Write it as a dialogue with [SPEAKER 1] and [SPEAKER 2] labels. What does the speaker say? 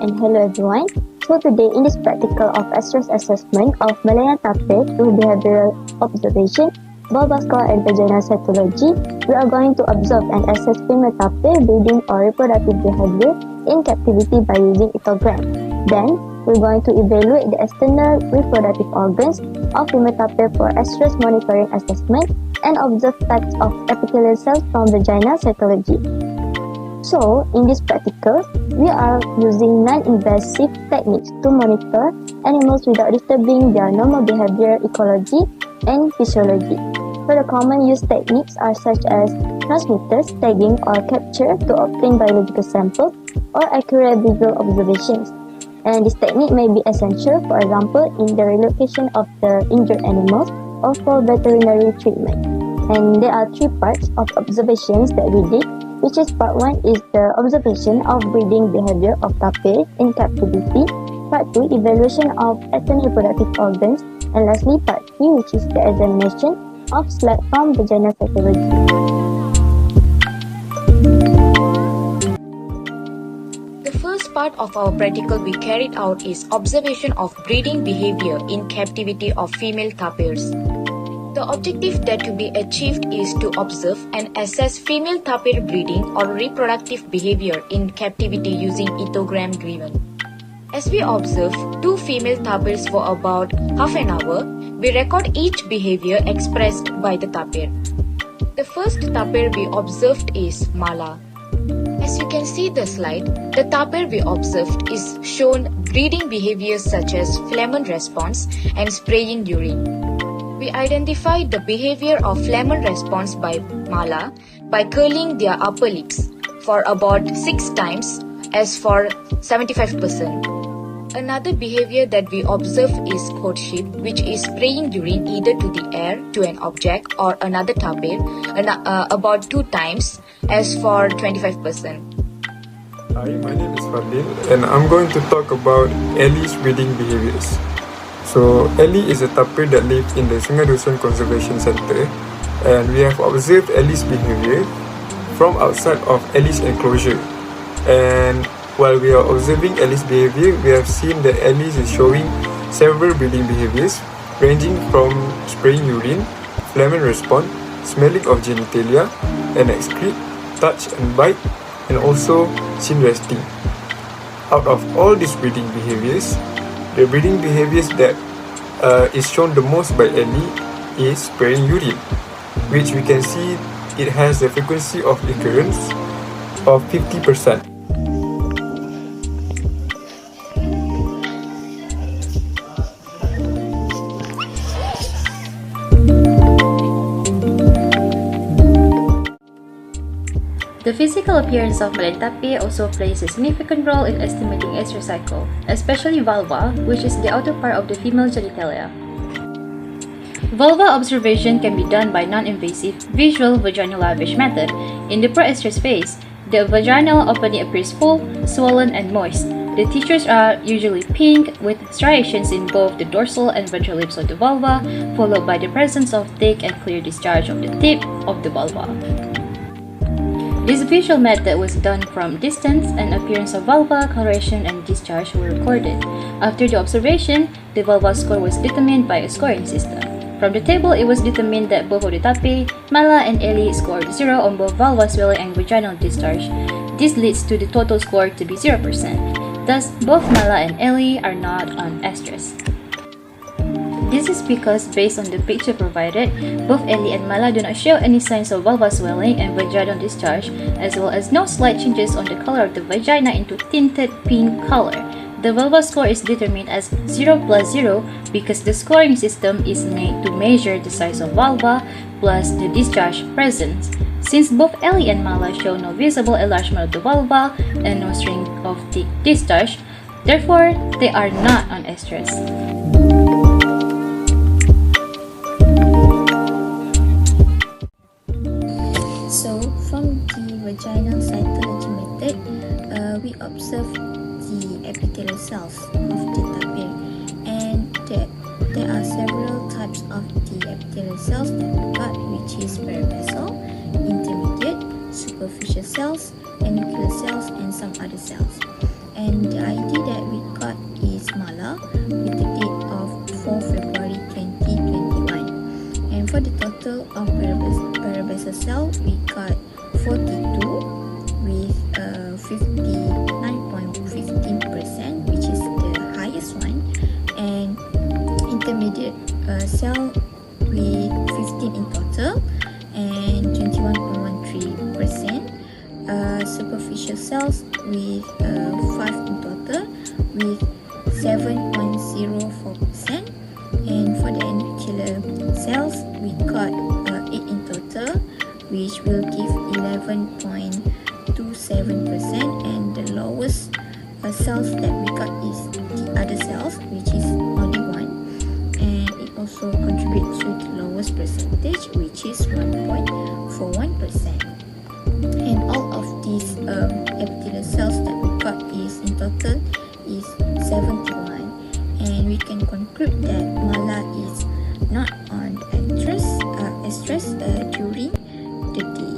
[SPEAKER 1] and hello everyone. So today in this practical of Oestrus assessment of Malayan Tapir through behavioral observation, vulva score and vaginal cytology, we are going to observe and assess female tapir breeding or reproductive behavior in captivity by using etogram. Then, we're going to evaluate the external reproductive organs of female tapir for Oestrus monitoring assessment and observe types of epithelial cells from vaginal cytology. So, in this practical, we are using non-invasive techniques to monitor animals without disturbing their normal behavior, ecology, and physiology. So, the common use techniques are such as transmitters, tagging, or capture to obtain biological samples or accurate visual observations. And this technique may be essential, for example, in the relocation of the injured animals or for veterinary treatment. And there are three parts of observations that we did, which is part 1 is the observation of breeding behavior of tapir in captivity, part 2 evaluation of external reproductive organs, and lastly part 3 which is the examination of slide from vaginal cytology.
[SPEAKER 2] The first part of our practical we carried out is observation of breeding behavior in captivity of female tapirs. The objective that to be achieved is to observe and assess female tapir breeding or reproductive behavior in captivity using etogram driven. As we observe two female tapirs for about half an hour, we record each behavior expressed by the tapir. The first tapir we observed is Mala. As you can see the slide, the tapir we observed is shown breeding behaviors such as phlegm response and spraying urine. We identified the behavior of phlegm response by Mala by curling their upper lips for about 6 times as for 75%. Another behavior that we observe is courtship, which is spraying urine either to the air, to an object or another tapir about 2 times as for 25%.
[SPEAKER 3] Hi, my name is Fadil and I'm going to talk about Ellie's breeding behaviors. So, Ellie is a tapir that lives in the Sungai Dusun Conservation Centre, and we have observed Ellie's behavior from outside of Ellie's enclosure. And while we are observing Ellie's behavior, we have seen that Ellie is showing several breeding behaviors ranging from spraying urine, phlegm response, smelling of genitalia and excrete, touch and bite, and also chin resting. Out of all these breeding behaviors, the breeding behaviors that is shown the most by Ellie is spraying urine, which we can see it has a frequency of occurrence of 50%.
[SPEAKER 4] The physical appearance of Malayan tapir also plays a significant role in estimating estrus cycle, especially vulva, which is the outer part of the female genitalia. Vulva observation can be done by non-invasive visual vaginal lavage method. In the pro-estrus phase, the vaginal opening appears full, swollen, and moist. The tissues are usually pink with striations in both the dorsal and ventral lips of the vulva, followed by the presence of thick and clear discharge of the tip of the vulva. This visual method was done from distance, and appearance of vulva, coloration, and discharge were recorded. After the observation, the vulva score was determined by a scoring system. From the table, it was determined that both of the tapir, Mala and Ellie, scored 0 on both vulva swelling and vaginal discharge. This leads to the total score to be 0%. Thus, both Mala and Ellie are not on estrus. This is because, based on the picture provided, both Ellie and Mala do not show any signs of vulva swelling and vaginal discharge, as well as no slight changes on the color of the vagina into tinted pink color. The vulva score is determined as 0 plus 0 because the scoring system is made to measure the size of vulva plus the discharge presence. Since both Ellie and Mala show no visible enlargement of the vulva and no string of thick discharge, therefore they are not on estrus.
[SPEAKER 5] So, from the vaginal cytology method, we observe the epithelial cells of the tapir, and there are several types of the epithelial cells that we got, which is perivasal, intermediate, superficial cells, and nuclear cells, and some other cells. And and the ID that we got is Mala with the date of 4 February 2021. And for the total of parabasal cell, we got 42 with 59.15%, which is the highest one, and intermediate cell with 15 in total and 21.13%. Superficial cells with 5 in total with 7.04%, and for the anuclear cells we got 8 in total, which will give 11.27%, and the lowest cells that we got is the other cells, which is only 1, and it also contributes to the lowest percentage, which is 1.41%. And all of these epithelial cells that we got is in total is 71, and we can conclude that Mala is not on estrus during the day.